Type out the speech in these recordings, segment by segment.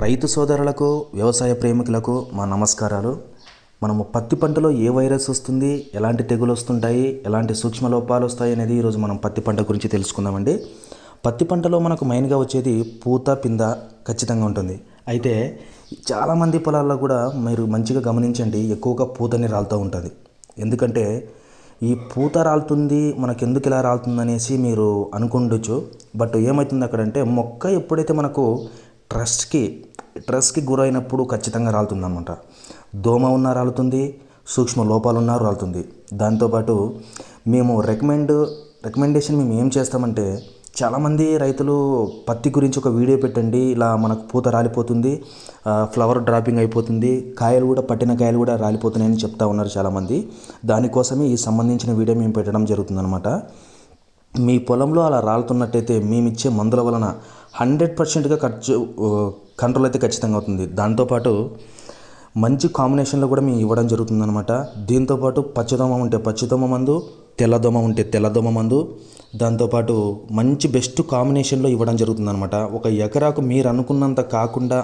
రైతు సోదరులకు వ్యవసాయ ప్రేమికులకు మా నమస్కారాలు. మనము పత్తి పంటలో ఏ వైరస్ వస్తుంది, ఎలాంటి తెగులు వస్తుంటాయి, ఎలాంటి సూక్ష్మ లోపాలు వస్తాయి అనేది ఈరోజు మనం పత్తి పంట గురించి తెలుసుకుందామండి. పత్తి పంటలో మనకు మెయిన్గా వచ్చేది పూత పింద ఖచ్చితంగా ఉంటుంది. అయితే చాలామంది పొలాల్లో కూడా మీరు మంచిగా గమనించండి, ఎక్కువగా పూతని రాలుతూ ఉంటుంది. ఎందుకంటే ఈ పూత రాలుతుంది, మనకెందుకు ఇలా రాలుతుంది అనేసి మీరు అనుకుండొచ్చు. బట్ ఏమవుతుంది అక్కడంటే, మొక్క ఎప్పుడైతే మనకు స్ట్రెస్కి గురైనప్పుడు ఖచ్చితంగా రాలుతుందన్నమాట. దోమ ఉన్నా రాలుతుంది, సూక్ష్మ లోపాలు ఉన్నా రాలుతుంది. దాంతోపాటు మేము రికమెండేషన్ మేము ఏం చేస్తామంటే, చాలామంది రైతులు పత్తి గురించి ఒక వీడియో పెట్టండి, ఇలా మనకు పూత రాలిపోతుంది, ఫ్లవర్ డ్రాపింగ్ అయిపోతుంది, పట్టిన కాయలు కూడా రాలిపోతున్నాయని చెప్తా ఉన్నారు చాలామంది. దానికోసమే ఈ సంబంధించిన వీడియో మేము పెట్టడం జరుగుతుందన్నమాట. మీ పొలంలో అలా రాలుతున్నట్టయితే మేమిచ్చే మందుల వలన 100%గా కంట్రోల్ అయితే ఖచ్చితంగా అవుతుంది. దాంతోపాటు మంచి కాంబినేషన్లో కూడా మేము ఇవ్వడం జరుగుతుందన్నమాట. దీంతోపాటు పచ్చదోమ ఉంటే పచ్చదోమ మందు, తెల్లదోమ ఉంటే తెల్లదోమ మందు, దాంతోపాటు మంచి బెస్ట్ కాంబినేషన్లో ఇవ్వడం జరుగుతుందన్నమాట. ఒక ఎకరాకు మీరు అనుకున్నంత కాకుండా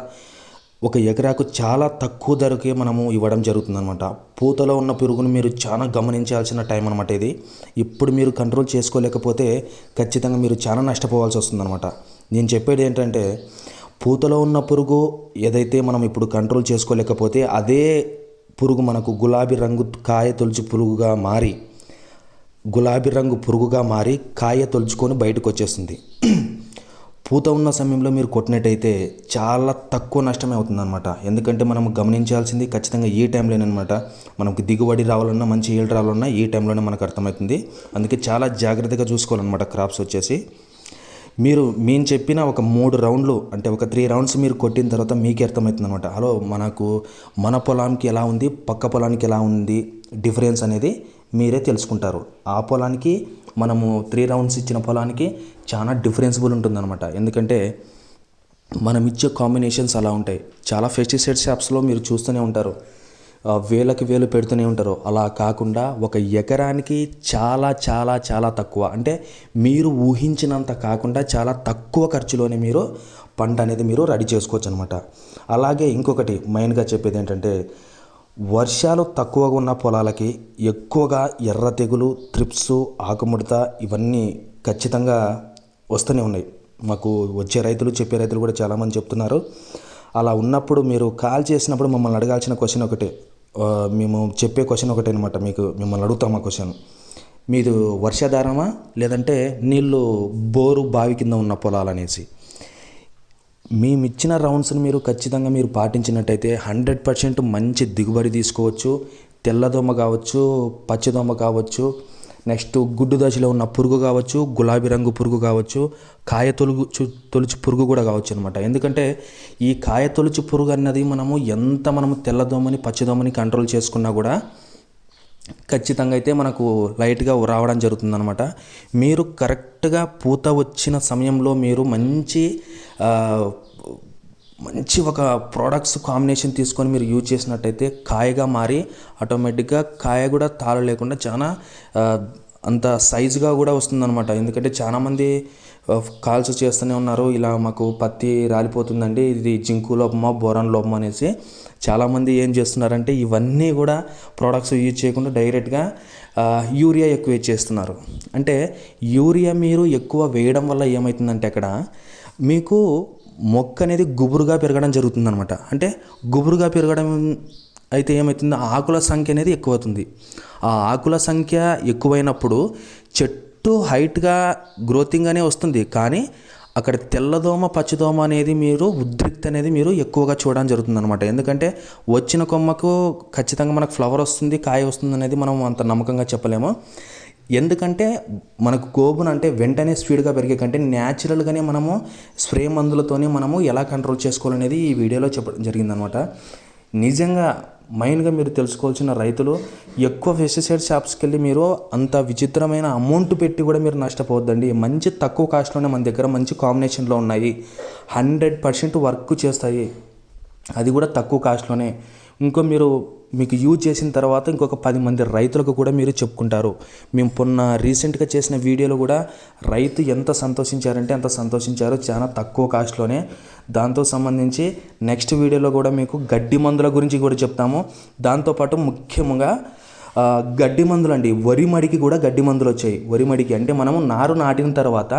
ఒక ఎకరాకు చాలా తక్కువ ధరకే మనము ఇవ్వడం జరుగుతుందన్నమాట. పూతలో ఉన్న పురుగును మీరు చాలా గమనించాల్సిన టైం అనమాట ఇది. ఇప్పుడు మీరు కంట్రోల్ చేసుకోలేకపోతే ఖచ్చితంగా మీరు చాలా నష్టపోవాల్సి వస్తుందన్నమాట. నేను చెప్పేది ఏంటంటే, పూతలో ఉన్న పురుగు ఏదైతే మనం ఇప్పుడు కంట్రోల్ చేసుకోలేకపోతే అదే పురుగు మనకు గులాబీ రంగు పురుగుగా మారి కాయ తొలుచుకొని బయటకు వచ్చేస్తుంది. పూత ఉన్న సమయంలో మీరు కొట్టినట్టయితే చాలా తక్కువ నష్టమే అవుతుందన్నమాట. ఎందుకంటే మనం గమనించాల్సింది ఖచ్చితంగా ఈ టైంలోనమాట. మనకు దిగుబడి రావాలన్నా, మంచి ఈల్డ్ రావాలన్నా ఈ టైంలోనే మనకు అర్థమవుతుంది. అందుకే చాలా జాగ్రత్తగా చూసుకోవాలన్నమాట క్రాప్స్ వచ్చేసి. మేము చెప్పిన ఒక 3 రౌండ్లు అంటే ఒక 3 రౌండ్స్ మీరు కొట్టిన తర్వాత మీకే అర్థమవుతుంది అనమాట. మన పొలానికి ఎలా ఉంది, పక్క పొలానికి ఎలా ఉంది డిఫరెన్స్ అనేది మీరే తెలుసుకుంటారు. ఆ పొలానికి మనము 3 రౌండ్స్ ఇచ్చిన పొలానికి చాలా డిఫరెన్సిబుల్ ఉంటుందన్నమాట. ఎందుకంటే మనం ఇచ్చే కాంబినేషన్స్ అలా ఉంటాయి. చాలా పెస్టిసైడ్ షాప్స్లో మీరు చూస్తూనే ఉంటారు, వేలకు వేలు పెడుతూనే ఉంటారు. అలా కాకుండా ఒక ఎకరానికి చాలా చాలా చాలా తక్కువ, అంటే మీరు ఊహించినంత కాకుండా చాలా తక్కువ ఖర్చులోనే మీరు పంట అనేది మీరు రెడీ చేసుకోవచ్చు అనమాట. అలాగే ఇంకొకటి మెయిన్గా చెప్పేది ఏంటంటే, వర్షాలు తక్కువగా ఉన్న పొలాలకి ఎక్కువగా ఎర్ర తెగులు, త్రిప్స్, ఆకుముడత ఇవన్నీ ఖచ్చితంగా వస్తూనే ఉన్నాయి. మాకు వచ్చే రైతులు, చెప్పే రైతులు కూడా చాలామంది చెప్తున్నారు. అలా ఉన్నప్పుడు మీరు కాల్ చేసినప్పుడు మమ్మల్ని అడగాల్సిన క్వశ్చన్ ఒకటే, మేము చెప్పే క్వశ్చన్ ఒకటే అనమాట. మిమ్మల్ని అడుగుతాం ఆ క్వశ్చన్, మీది వర్షాధారమా లేదంటే నీళ్ళు బోరు బావి కింద ఉన్న పొలాలనేసి. మేము ఇచ్చిన రౌండ్స్ని మీరు ఖచ్చితంగా మీరు పాటించినట్టయితే 100% మంచి దిగుబడి తీసుకోవచ్చు. తెల్లదోమ కావచ్చు, పచ్చదోమ కావచ్చు, నెక్స్ట్ గుడ్డు దశలో ఉన్న పురుగు కావచ్చు, గులాబీ రంగు పురుగు కావచ్చు, కాయ తొలుచు పురుగు కూడా కావచ్చు అనమాట. ఎందుకంటే ఈ కాయ తొలుచు పురుగు అన్నది మనము తెల్లదోమని, పచ్చదోమని కంట్రోల్ చేసుకున్నా కూడా ఖచ్చితంగా అయితే మనకు లైట్గా రావడం జరుగుతుందన్నమాట. మీరు కరెక్ట్గా పూత వచ్చిన సమయంలో మీరు మంచి ఒక ప్రోడక్ట్స్ కాంబినేషన్ తీసుకొని మీరు యూజ్ చేసినట్టయితే కాయగా మారి ఆటోమేటిక్గా కాయ కూడా తాళ లేకుండా చాలా అంత సైజుగా కూడా వస్తుందన్నమాట. ఎందుకంటే చాలామంది కాల్స్ చేస్తూనే ఉన్నారు, ఇలా మాకు పత్తి రాలిపోతుందండి, ఇది జింకు లోపమా బోరాన్ లోపమా అనేసి. చాలామంది ఏం చేస్తున్నారంటే ఇవన్నీ కూడా ప్రోడక్ట్స్ యూజ్ చేయకుండా డైరెక్ట్గా యూరియా ఎక్కువ చేస్తున్నారు. అంటే యూరియా మీరు ఎక్కువ వేయడం వల్ల ఏమవుతుందంటే అక్కడ మీకు మొక్క అనేది గుబురుగా పెరగడం జరుగుతుందన్నమాట. అంటే గుబురుగా పెరగడం అయితే ఏమవుతుంది, ఆకుల సంఖ్య అనేది ఎక్కువ అవుతుంది. ఆ ఆకుల సంఖ్య ఎక్కువైనప్పుడు చెట్టు హైట్గా గ్రోతింగ్ వస్తుంది, కానీ అక్కడ తెల్లదోమ, పచ్చదోమ అనేది ఉద్రిక్తి అనేది మీరు ఎక్కువగా చూడడం జరుగుతుందన్నమాట. ఎందుకంటే వచ్చిన కొమ్మకు ఖచ్చితంగా మనకు ఫ్లవర్ వస్తుంది, కాయ వస్తుంది అనేది మనం అంత నమ్మకంగా చెప్పలేము. ఎందుకంటే మనకు గోబున అంటే వెంటనే స్పీడ్గా పెరిగే కంటే న్యాచురల్గానే మనము స్ప్రే మందులతోనే మనము ఎలా కంట్రోల్ చేసుకోవాలనేది ఈ వీడియోలో చెప్పడం జరిగిందనమాట. నిజంగా మెయిన్గా మీరు తెలుసుకోవాల్సిన రైతులు, ఎక్కువ పెస్టిసైడ్ షాప్స్కి వెళ్ళి మీరు అంత విచిత్రమైన అమౌంట్ పెట్టి కూడా మీరు నష్టపోవద్దండి. మంచి తక్కువ కాస్ట్లోనే మన దగ్గర మంచి కాంబినేషన్లో ఉన్నాయి, 100% వర్క్ చేస్తాయి, అది కూడా తక్కువ కాస్ట్లోనే. ఇంకో మీరు మీకు యూజ్ చేసిన తర్వాత ఇంకొక 10 మంది రైతులకు కూడా మీరు చెప్పుకుంటారు. మేము రీసెంట్గా చేసిన వీడియోలో కూడా రైతు ఎంత సంతోషించారంటే అంత సంతోషించారు, చాలా తక్కువ కాస్ట్లోనే. దాంతో సంబంధించి నెక్స్ట్ వీడియోలో కూడా మీకు గడ్డి మందుల గురించి కూడా చెప్తాము. దాంతోపాటు ముఖ్యంగా గడ్డి మందులు అండి, వరి మడికి కూడా గడ్డి మందులు వచ్చాయి. వరి మడికి అంటే మనము నారు నాటిన తర్వాత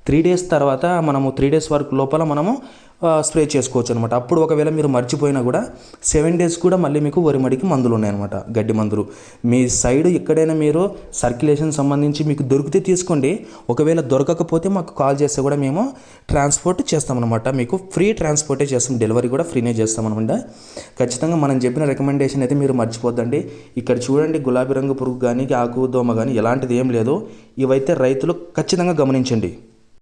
3 days తర్వాత మనము 3 days వరకు లోపల మనము స్ప్రే చేసుకోవచ్చు అనమాట. అప్పుడు ఒకవేళ మీరు మర్చిపోయినా కూడా 7 days కూడా మళ్ళీ మీకు వరి మడికి మందులు ఉన్నాయన్నమాట, గడ్డి మందులు. మీ సైడ్ ఎక్కడైనా మీరు సర్క్యులేషన్ సంబంధించి మీకు దొరికితే తీసుకోండి. ఒకవేళ దొరకకపోతే మాకు కాల్ చేస్తే కూడా మేము ట్రాన్స్పోర్ట్ చేస్తామన్నమాట. మీకు ఫ్రీ ట్రాన్స్పోర్టే చేస్తాం, డెలివరీ కూడా ఫ్రీనే చేస్తామన్నమాట. ఖచ్చితంగా మనం చెప్పిన రికమెండేషన్ అయితే మీరు మర్చిపోద్దండి. ఇక్కడ చూడండి, గులాబీ రంగు పురుగు కానీ ఆకు దోమ కానీ ఎలాంటిది ఏం లేదు. ఇవైతే రైతులు ఖచ్చితంగా గమనించండి.